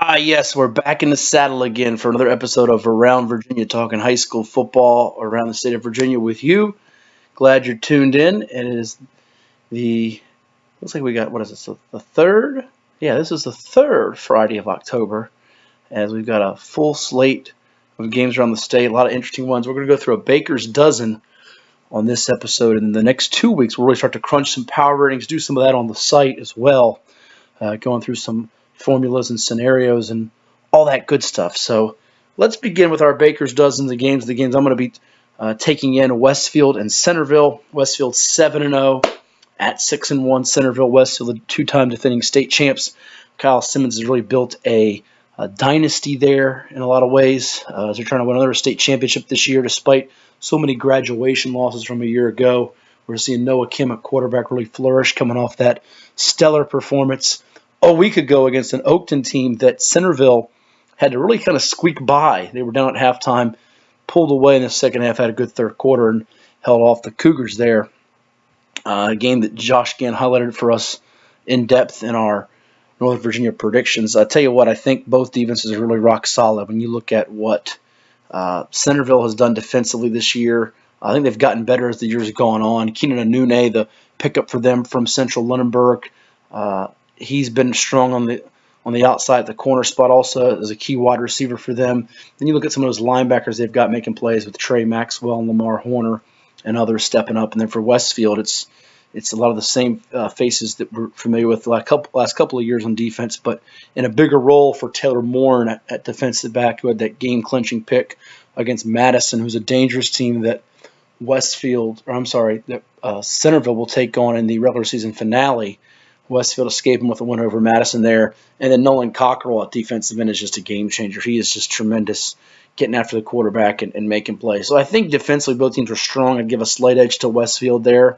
Yes, we're back in the saddle again for another episode of Around Virginia, talking high school football around the state of Virginia with you. Glad you're tuned in. And it is the, looks like we got, what is this, the third? Yeah, this is the third Friday of October, as we've got a full slate of games around the state, a lot of interesting ones. We're going to go through a baker's dozen on this episode. And in the next 2 weeks, we'll really start to crunch some power ratings, do some of that on the site as well, going through some formulas and scenarios and all that good stuff. So let's begin with our Baker's Dozen, the games I'm going to be taking in Westfield and Centerville. Westfield 7-0 at 6-1. Centerville, Westfield, the two-time defending state champs. Kyle Simmons has really built a dynasty there in a lot of ways, as they're trying to win another state championship this year despite so many graduation losses from a year ago. We're seeing Noah Kim at quarterback really flourish, coming off that stellar performance a week ago against an Oakton team that Centerville had to really kind of squeak by. They were down at halftime, pulled away in the second half, had a good third quarter, and held off the Cougars there. A game that Josh Gann highlighted for us in depth in our Northern Virginia predictions. I tell you what, I think both defenses are really rock solid. When you look at what Centerville has done defensively this year, I think they've gotten better as the years have gone on. Keenan Anune, the pickup for them from Central Lunenburg, he's been strong on the outside, the corner spot also as a key wide receiver for them. Then you look at some of those linebackers they've got making plays with Trey Maxwell and Lamar Horner and others stepping up. And then for Westfield, it's a lot of the same faces that we're familiar with the last couple of years on defense, but in a bigger role for Taylor Moore at defensive back, who had that game-clinching pick against Madison, who's a dangerous team that Centerville will take on in the regular season finale. Westfield escaping with a win over Madison there. And then Nolan Cockrell at defensive end is just a game changer. He is just tremendous getting after the quarterback and making plays. So I think defensively both teams are strong. I'd give a slight edge to Westfield there.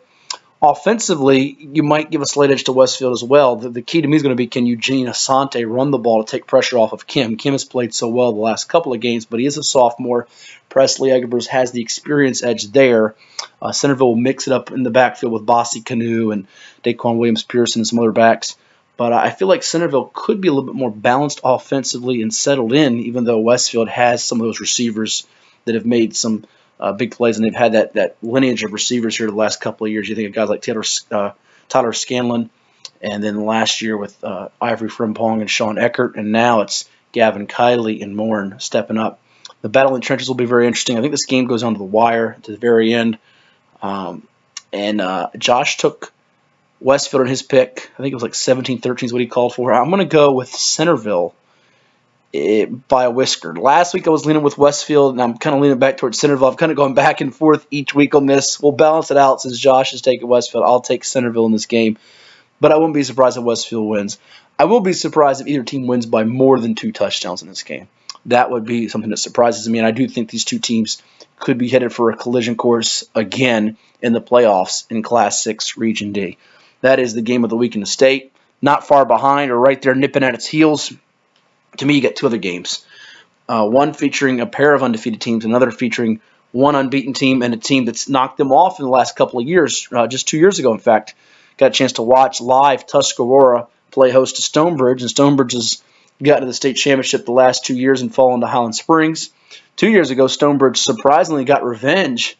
Offensively, you might give a slight edge to Westfield as well. The key to me is going to be, can Eugene Asante run the ball to take pressure off of Kim? Kim has played so well the last couple of games, but he is a sophomore. Presley Egbers has the experience edge there. Centerville will mix it up in the backfield with Bossy Canoe and Daquan Williams-Pearson and some other backs. But I feel like Centerville could be a little bit more balanced offensively and settled in, even though Westfield has some of those receivers that have made some big plays, and they've had that lineage of receivers here the last couple of years. You think of guys like Tyler Scanlon, and then last year with Ivory Frimpong and Sean Eckert, and now it's Gavin Kiley and Morn stepping up. The battle in the trenches will be very interesting. I think this game goes on to the wire to the very end. Josh took Westfield in his pick. I think it was like 17-13 is what he called for. I'm going to go with Centerville by a whisker. Last week I was leaning with Westfield, and I'm kind of leaning back towards Centerville. I've kind of gone back and forth each week on this. We'll balance it out since Josh is taking Westfield. I'll take Centerville in this game, but I wouldn't be surprised if Westfield wins. I will be surprised if either team wins by more than 2 touchdowns in this game. That would be something that surprises me, and I do think these two teams could be headed for a collision course again in the playoffs in Class 6 Region D. That is the game of the week in the state. Not far behind or right there nipping at its heels. To me, you get 2 other games. One featuring a pair of undefeated teams, another featuring one unbeaten team and a team that's knocked them off in the last couple of years, just 2 years ago, in fact. Got a chance to watch live Tuscarora play host to Stonebridge, and Stonebridge has gotten to the state championship the last 2 years and fallen to Highland Springs. 2 years ago, Stonebridge surprisingly got revenge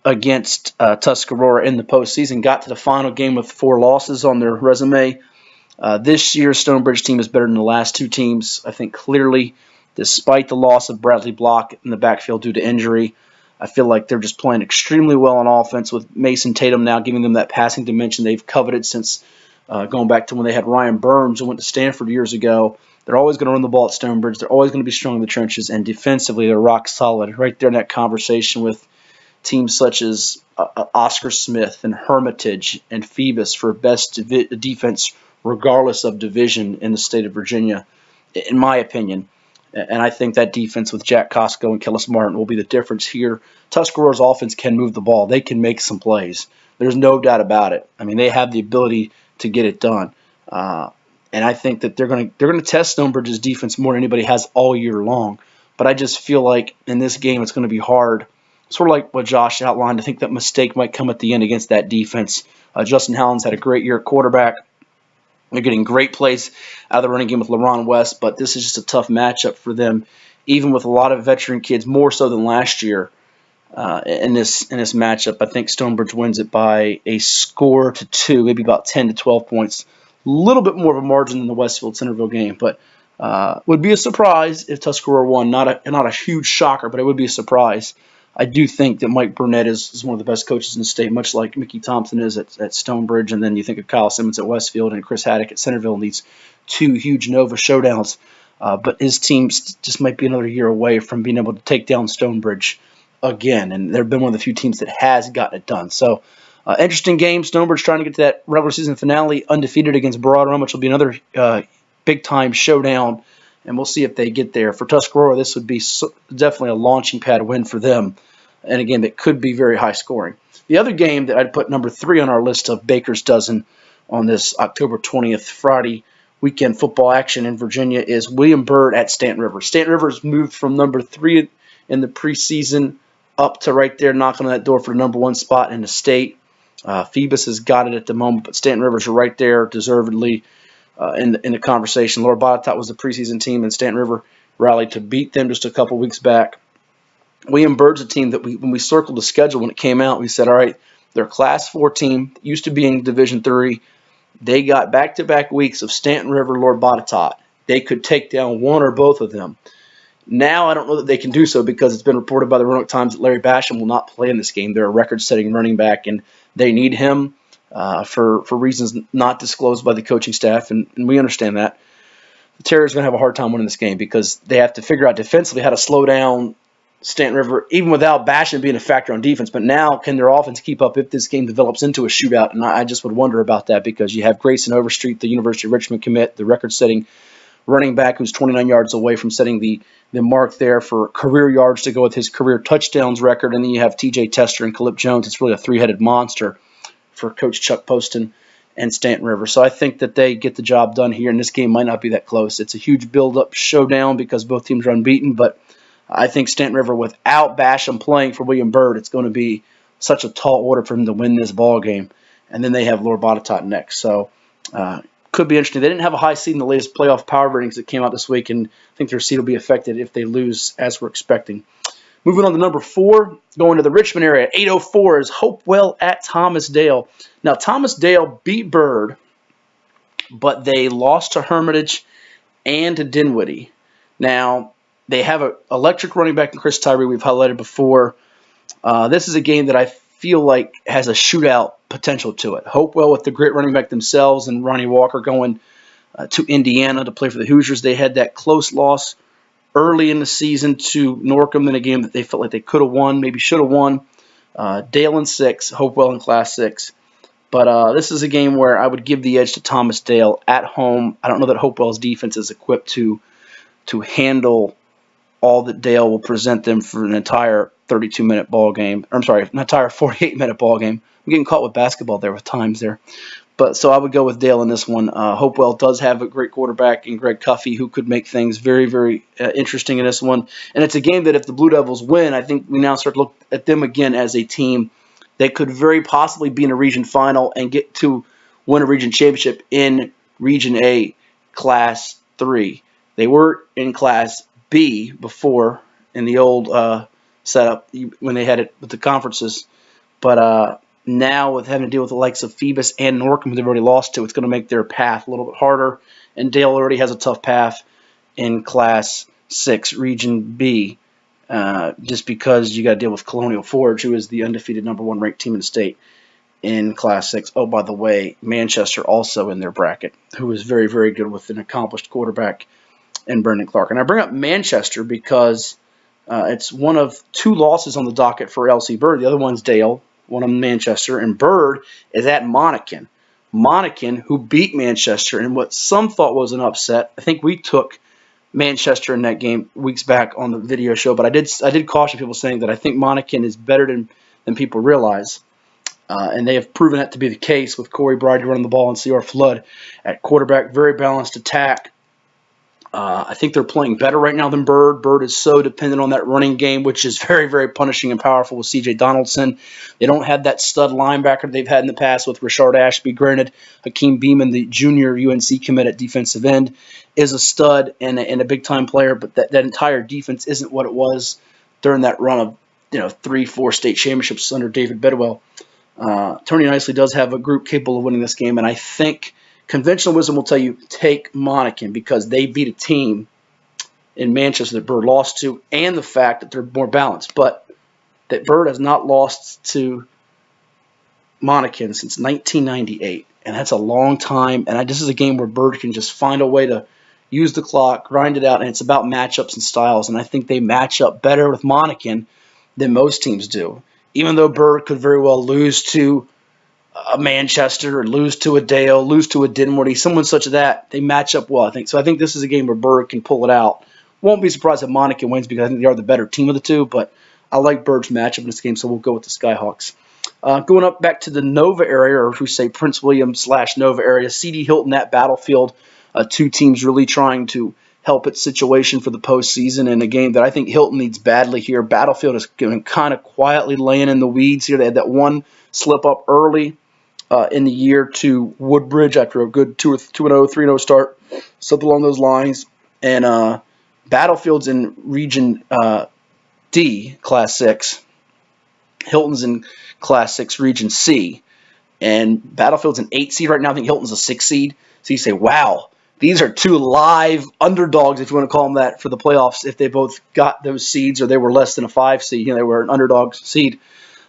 against Tuscarora in the postseason, got to the final game with 4 losses on their resume. This year's Stonebridge team is better than the last 2 teams, I think clearly, despite the loss of Bradley Block in the backfield due to injury. I feel like they're just playing extremely well on offense with Mason Tatum now giving them that passing dimension they've coveted since going back to when they had Ryan Burns who went to Stanford years ago. They're always going to run the ball at Stonebridge. They're always going to be strong in the trenches, and defensively they're rock solid. Right there in that conversation with teams such as Oscar Smith and Hermitage and Phoebus for best defense regardless of division in the state of Virginia, in my opinion. And I think that defense with Jack Costco and Kellis Martin will be the difference here. Tuscarora's offense can move the ball. They can make some plays. There's no doubt about it. I mean, they have the ability to get it done. And I think that they're going to test Stonebridge's defense more than anybody has all year long. But I just feel like in this game it's going to be hard. Sort of like what Josh outlined. I think that mistake might come at the end against that defense. Justin Howlands had a great year at quarterback. They're getting great plays out of the running game with LaRon West, but this is just a tough matchup for them, even with a lot of veteran kids, more so than last year. In this matchup, I think Stonebridge wins it by a score to 2, maybe about 10 to 12 points. A little bit more of a margin than the Westfield Centerville game, but would be a surprise if Tuscarora won. Not a huge shocker, but it would be a surprise. I do think that Mike Burnett is one of the best coaches in the state, much like Mickey Thompson is at Stonebridge, and then you think of Kyle Simmons at Westfield and Chris Haddock at Centerville in these two huge Nova showdowns. But his team just might be another year away from being able to take down Stonebridge again, and they've been one of the few teams that has gotten it done. So, interesting game. Stonebridge trying to get to that regular season finale undefeated against Broad Run, which will be another big-time showdown, and we'll see if they get there. For Tuscarora, this would be definitely a launching pad win for them, and again, that could be very high scoring. The other game that I'd put number 3 on our list of Baker's Dozen on this October 20th Friday weekend football action in Virginia is William Byrd at Stanton River. Stanton River's moved from number 3 in the preseason up to right there knocking on that door for the number 1 spot in the state. Phoebus has got it at the moment, but Stanton River's right there deservedly in the conversation. Lord Botetourt was the preseason team, and Stanton River rallied to beat them just a couple weeks back. William Byrd's a team that when we circled the schedule when it came out, we said, all right, they're a Class 4 team, used to be in Division 3. They got back-to-back weeks of Stanton River, Lord Botetourt. They could take down one or both of them. Now I don't know that they can do so because it's been reported by the Roanoke Times that Larry Basham will not play in this game. They're a record-setting running back, and they need him for reasons not disclosed by the coaching staff, and we understand that. The Terriers are going to have a hard time winning this game because they have to figure out defensively how to slow down Stanton River, even without Basham being a factor on defense. But now, can their offense keep up if this game develops into a shootout? And I just would wonder about that because you have Grayson Overstreet, the University of Richmond commit, the record-setting running back who's 29 yards away from setting the mark there for career yards to go with his career touchdowns record. And then you have T.J. Tester and Calip Jones. It's really a three-headed monster for Coach Chuck Poston and Stanton River. So I think that they get the job done here, and this game might not be that close. It's a huge build-up showdown because both teams are unbeaten, but I think Stanton River, without Basham playing for William Byrd, it's going to be such a tall order for him to win this ball game. And then they have Lord Botetourt next. So could be interesting. They didn't have a high seed in the latest playoff power ratings that came out this week, and I think their seed will be affected if they lose, as we're expecting. Moving on to number 4, going to the Richmond area. 8:04 is Hopewell at Thomas Dale. Now, Thomas Dale beat Byrd, but they lost to Hermitage and to Dinwiddie. Now, they have an electric running back in Chris Tyree we've highlighted before. This is a game that I feel like has a shootout potential to it. Hopewell with the great running back themselves and Ronnie Walker going to Indiana to play for the Hoosiers. They had that close loss early in the season to Norcom in a game that they felt like they could have won, maybe should have won. Dale in 6, Hopewell in Class 6. But this is a game where I would give the edge to Thomas Dale at home. I don't know that Hopewell's defense is equipped to handle all that Dale will present them for an entire 32-minute ball game. Or, I'm sorry, an entire 48-minute ball game. I'm getting caught with basketball there with times there. But so I would go with Dale in this one. Hopewell does have a great quarterback in Greg Cuffey who could make things very, very interesting in this one. And it's a game that if the Blue Devils win, I think we now start to look at them again as a team that could very possibly be in a region final and get to win a region championship in Region A Class 3. They were in Class B before in the old setup when they had it with the conferences. But now with having to deal with the likes of Phoebus and Norcom, who they've already lost to, it's going to make their path a little bit harder. And Dale already has a tough path in Class 6, Region B, just because you got to deal with Colonial Forge, who is the undefeated number 1 ranked team in the state in Class 6. Oh, by the way, Manchester also in their bracket, who is very, very good with an accomplished quarterback in Brendan Clark. And I bring up Manchester because it's one of 2 losses on the docket for LC Byrd. The other one's Dale, one of Manchester, and Byrd is at Monacan. Monacan, who beat Manchester in what some thought was an upset. I think we took Manchester in that game weeks back on the video show, but I did caution people saying that I think Monacan is better than people realize. And they have proven that to be the case with Corey Bride running the ball and C.R. Flood at quarterback. Very balanced attack. I think they're playing better right now than Bird. Bird is so dependent on that running game, which is very, very punishing and powerful with C.J. Donaldson. They don't have that stud linebacker they've had in the past with Rashard Ashby. Granted, Hakeem Beamon, the junior UNC commit at defensive end, is a stud and a big-time player, but that entire defense isn't what it was during that run of 3-4 state championships under David Bedwell. Tony Nicely does have a group capable of winning this game, and I think conventional wisdom will tell you take Monacan because they beat a team in Manchester that Bird lost to, and the fact that they're more balanced. But that Bird has not lost to Monacan since 1998, and that's a long time. And this is a game where Bird can just find a way to use the clock, grind it out, and it's about matchups and styles. And I think they match up better with Monacan than most teams do. Even though Bird could very well lose to a Manchester or lose to a Dale, lose to a Dinwiddie, someone such as that, they match up well, I think. So I think this is a game where Bird can pull it out. Won't be surprised if Monacan wins because I think they are the better team of the two, but I like Bird's matchup in this game, so we'll go with the Skyhawks. Going up back to the Nova area, or if we say Prince William / Nova area, C.D. Hilton at Battlefield, two teams really trying to help its situation for the postseason in a game that I think Hilton needs badly here. Battlefield is kind of quietly laying in the weeds here. They had that one slip up early in the year to Woodbridge after a good 2-0, 3-0 start, something along those lines. And Battlefield's in Region D, Class 6. Hilton's in Class 6, Region C. And Battlefield's an 8 seed right now. I think Hilton's a 6 seed. So you say, wow, these are two live underdogs, if you want to call them that, for the playoffs if they both got those seeds or they were less than a 5 seed. They were an underdog seed.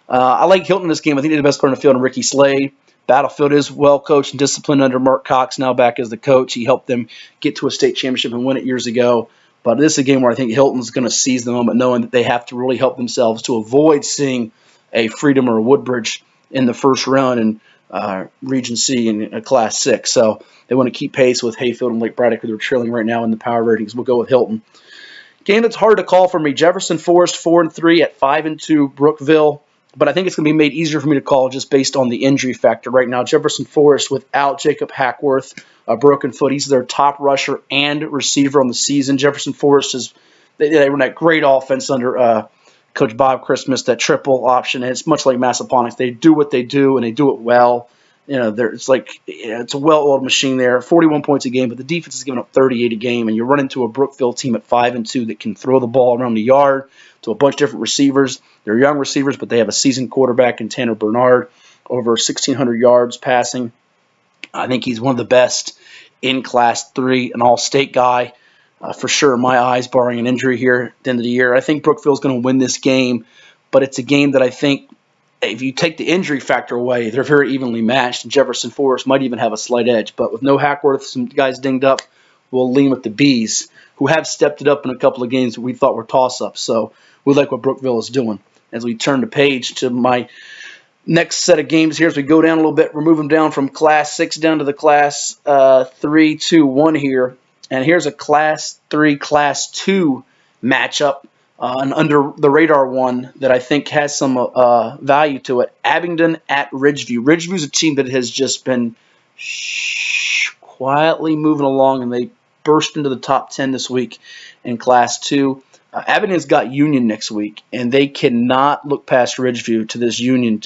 I like Hilton in this game. I think they're the best player on the field, and Ricky Slade. Battlefield is well coached and disciplined under Mark Cox, now back as the coach. He helped them get to a state championship and win it years ago. But this is a game where I think Hilton's going to seize the moment, knowing that they have to really help themselves to avoid seeing a Freedom or a Woodbridge in the first round in Region C in Class 6. So they want to keep pace with Hayfield and Lake Braddock, who they're trailing right now in the power ratings. We'll go with Hilton. Game that's hard to call for me, Jefferson Forest 4-3 at 5-2 Brookville. But I think it's going to be made easier for me to call just based on the injury factor right now. Jefferson Forest without Jacob Hackworth, a broken foot. He's their top rusher and receiver on the season. Jefferson Forest they run that great offense under Coach Bob Christmas, that triple option. And it's much like Massaponax. They do what they do, and they do it well. It's a well-oiled machine there. 41 points a game, but the defense is giving up 38 a game, and you run into a Brookville team at 5-2 that can throw the ball around the yard to a bunch of different receivers. They're young receivers, but they have a seasoned quarterback in Tanner Bernard, over 1,600 yards passing. I think he's one of the best in Class 3, an all-state guy. For sure, in my eyes, barring an injury here at the end of the year. I think Brookville's going to win this game, but it's a game that I think if you take the injury factor away, they're very evenly matched, and Jefferson Forest might even have a slight edge. But with no Hackworth, some guys dinged up, we'll lean with the Bees, who have stepped it up in a couple of games that we thought were toss-ups. So we like what Brookville is doing. As we turn the page to my next set of games here, as we go down a little bit, we're moving down from Class 6 down to the Class 3, 2, 1 here. And here's a Class 3, Class 2 matchup, an under-the-radar one that I think has some value to it. Abingdon at Ridgeview. Ridgeview's a team that has just been quietly moving along, and they burst into the top 10 this week in Class 2. Abingdon's got Union next week, and they cannot look past Ridgeview to this Union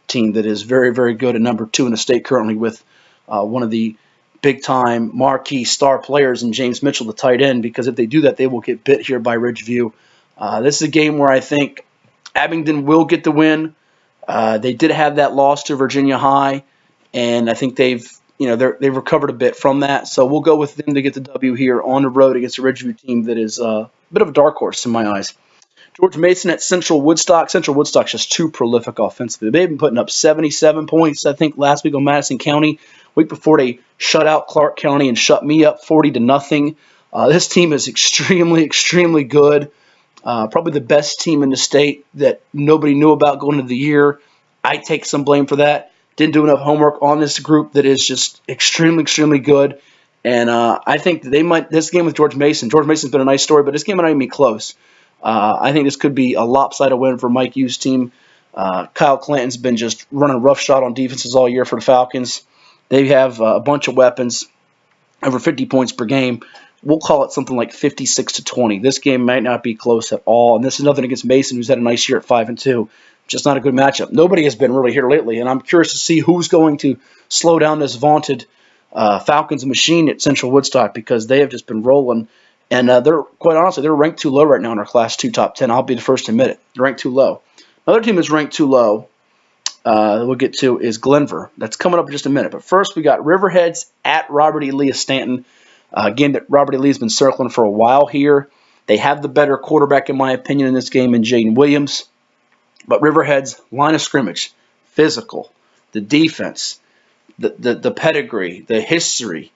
team that is very, very good at number 2 in the state currently with one of the big-time marquee star players in James Mitchell, the tight end, because if they do that, they will get bit here by Ridgeview. This is a game where I think Abingdon will get the win. They did have that loss to Virginia High, and I think they've recovered a bit from that. So we'll go with them to get the W here on the road against a Ridgeview team that is a bit of a dark horse in my eyes. George Mason at Central Woodstock. Central Woodstock's just too prolific offensively. They've been putting up 77 points, I think, last week on Madison County. Week before they shut out Clark County and shut me up 40-0. This team is extremely, extremely good. Probably the best team in the state that nobody knew about going into the year. I take some blame for that. Didn't do enough homework on this group that is just extremely, extremely good. And I think that this game with George Mason's been a nice story, but this game might not even be close. I think this could be a lopsided win for Mike Yu's team. Kyle Clanton's been just running roughshod on defenses all year for the Falcons. They have a bunch of weapons, over 50 points per game. we'll call it something like 56-20. This game might not be close at all. And this is nothing against Mason, who's had a nice year at 5-2. Just not a good matchup. Nobody has been really here lately, and I'm curious to see who's going to slow down this vaunted Falcons machine at Central Woodstock, because they have just been rolling. And they're, quite honestly, they're ranked too low right now in our Class 2 top 10. I'll be the first to admit it. They're ranked too low. Another team that's ranked too low we'll get to is Glenver. That's coming up in just a minute. But first, we got Riverheads at Robert E. Lee of Stanton. Again, that Robert E. Lee has been circling for a while here. They have the better quarterback, in my opinion, in this game in Jaden Williams. But Riverheads, line of scrimmage, physical, the defense, the pedigree, the history,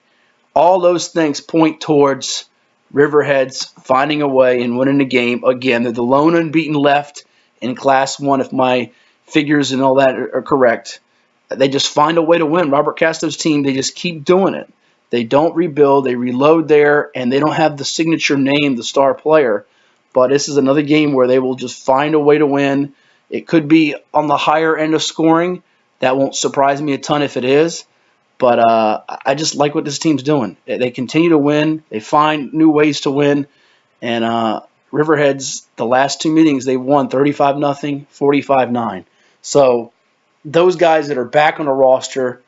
all those things point towards Riverheads finding a way and winning the game. Again, they're the lone unbeaten left in Class 1, if my figures and all that are correct. They just find a way to win. Robert Casto's team, they just keep doing it. They don't rebuild. They reload there, and they don't have the signature name, the star player. But this is another game where they will just find a way to win. It could be on the higher end of scoring. That won't surprise me a ton if it is. But I just like what this team's doing. They continue to win. They find new ways to win. And Riverheads, the last two meetings, they won 35-0, 45-9. So those guys that are back on the roster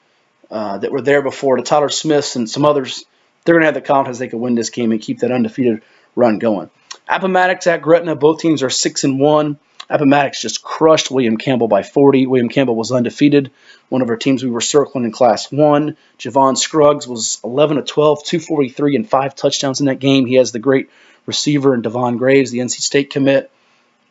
that were there before, the Tyler Smiths and some others, they're going to have the confidence they can win this game and keep that undefeated run going. Appomattox at Gretna, both teams are 6-1. Appomattox just crushed William Campbell by 40. William Campbell was undefeated. One of our teams we were circling in Class 1. Javon Scruggs was 11-12, 243, and 5 touchdowns in that game. He has the great receiver in Devon Graves, the NC State commit.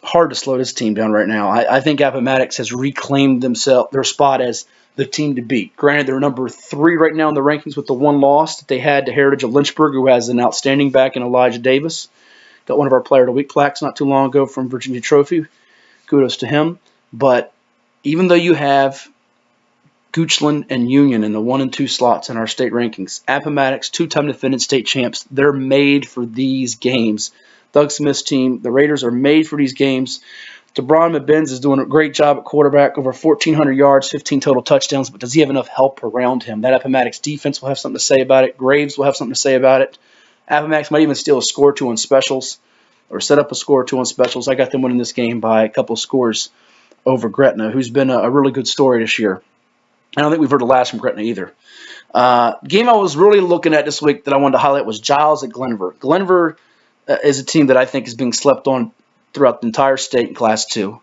Hard to slow this team down right now. I think Appomattox has reclaimed their spot as the team to beat. Granted, they're number 3 right now in the rankings with the one loss that they had to Heritage of Lynchburg, who has an outstanding back in Elijah Davis. Got one of our Player of the Week plaques not too long ago from Virginia Trophy. Kudos to him. But even though you have Goochland and Union in the 1 and 2 slots in our state rankings, Appomattox, 2-time defending state champs, they're made for these games. Doug Smith's team, the Raiders, are made for these games. DeBron McBenz is doing a great job at quarterback, over 1,400 yards, 15 total touchdowns, but does he have enough help around him? That Appomattox defense will have something to say about it. Graves will have something to say about it. Appomattox might even steal a score or two on specials, or set up a score or two on specials. I got them winning this game by a couple of scores over Gretna, who's been a really good story this year. I don't think we've heard the last from Gretna either. Game I was really looking at this week that I wanted to highlight was Giles at Glenver. Glenver is a team that I think is being slept on throughout the entire state in Class 2.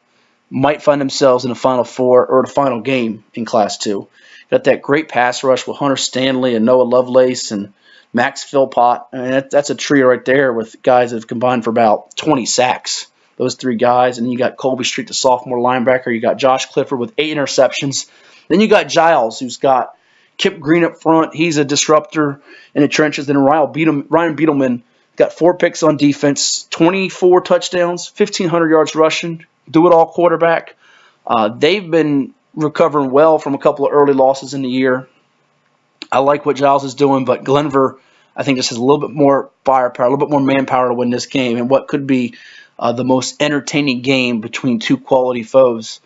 Might find themselves in the Final Four or the final game in Class 2. Got that great pass rush with Hunter Stanley and Noah Lovelace and Max Philpott. I mean, that's a trio right there with guys that have combined for about 20 sacks. Those 3 guys. And then you got Colby Street, the sophomore linebacker. You got Josh Clifford with 8 interceptions. Then you got Giles, who's got Kip Green up front. He's a disruptor in the trenches. Then Ryan Beetleman got 4 picks on defense, 24 touchdowns, 1,500 yards rushing, do-it-all quarterback. They've been recovering well from a couple of early losses in the year. I like what Giles is doing, but Glenver, I think, just has a little bit more firepower, a little bit more manpower to win this game, and what could be the most entertaining game between 2 quality foes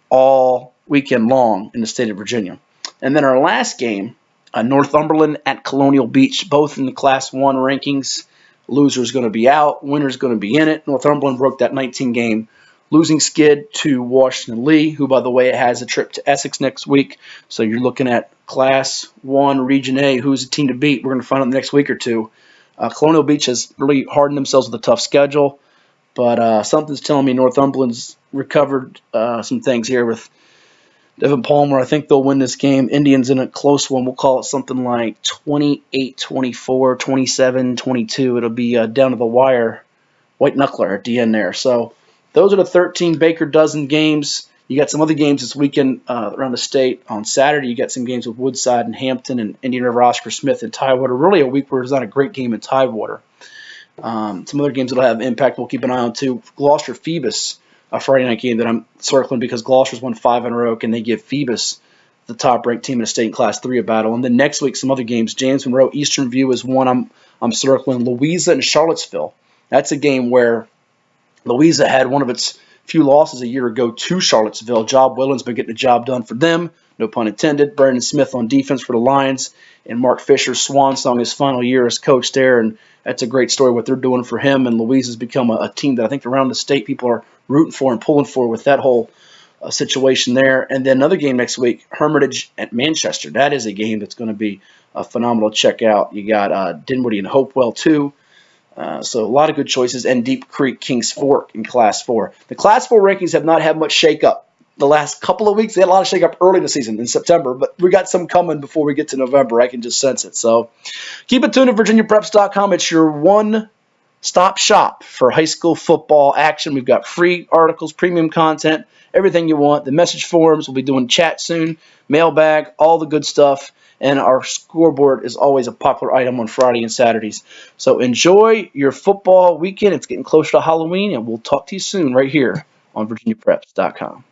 all weekend long in the state of Virginia. And then our last game, Northumberland at Colonial Beach, both in the Class 1 rankings. Loser's going to be out. Winner's going to be in it. Northumberland broke that 19-game losing skid to Washington Lee, who, by the way, has a trip to Essex next week. So you're looking at Class 1, Region A, who's the team to beat. We're going to find out in the next week or two. Colonial Beach has really hardened themselves with a tough schedule. But something's telling me Northumberland's recovered some things here with Devin Palmer. I think they'll win this game. Indians in a close one. We'll call it something like 28-24, 27-22. It'll be down to the wire. White knuckler at the end there. So those are the 13 Baker dozen games. You got some other games this weekend around the state. On Saturday, you got some games with Woodside and Hampton and Indian River Oscar Smith and Tidewater. Really a week where there's not a great game in Tidewater. Some other games that'll have impact we'll keep an eye on too. Gloucester Phoebus, a Friday night game that I'm circling because Gloucester's won 5 in a row. Can they give Phoebus, the top-ranked team in the state in Class 3, a battle? And then next week, some other games. James Monroe, Eastern View is one I'm circling. Louisa and Charlottesville. That's a game where Louisa had one of its few losses a year ago to Charlottesville. Job Willen's been getting the job done for them, no pun intended. Brandon Smith on defense for the Lions, and Mark Fisher's swan song his final year as coach there, and that's a great story what they're doing for him. And Louise has become a team that I think around the state people are rooting for and pulling for with that whole situation there. And then another game next week, Hermitage at Manchester. That is a game that's going to be phenomenal to check out. You got Dinwiddie and Hopewell too. So a lot of good choices, and Deep Creek, Kings Fork in Class 4. The Class 4 rankings have not had much shakeup the last couple of weeks. They had a lot of shakeup early in the season in September, but we got some coming before we get to November. I can just sense it. So keep it tuned to VirginiaPreps.com. It's your one-stop shop for high school football action. We've got free articles, premium content, everything you want. The message forums, we'll be doing chat soon, mailbag, all the good stuff. And our scoreboard is always a popular item on Friday and Saturdays. So enjoy your football weekend. It's getting closer to Halloween, and we'll talk to you soon right here on VirginiaPreps.com.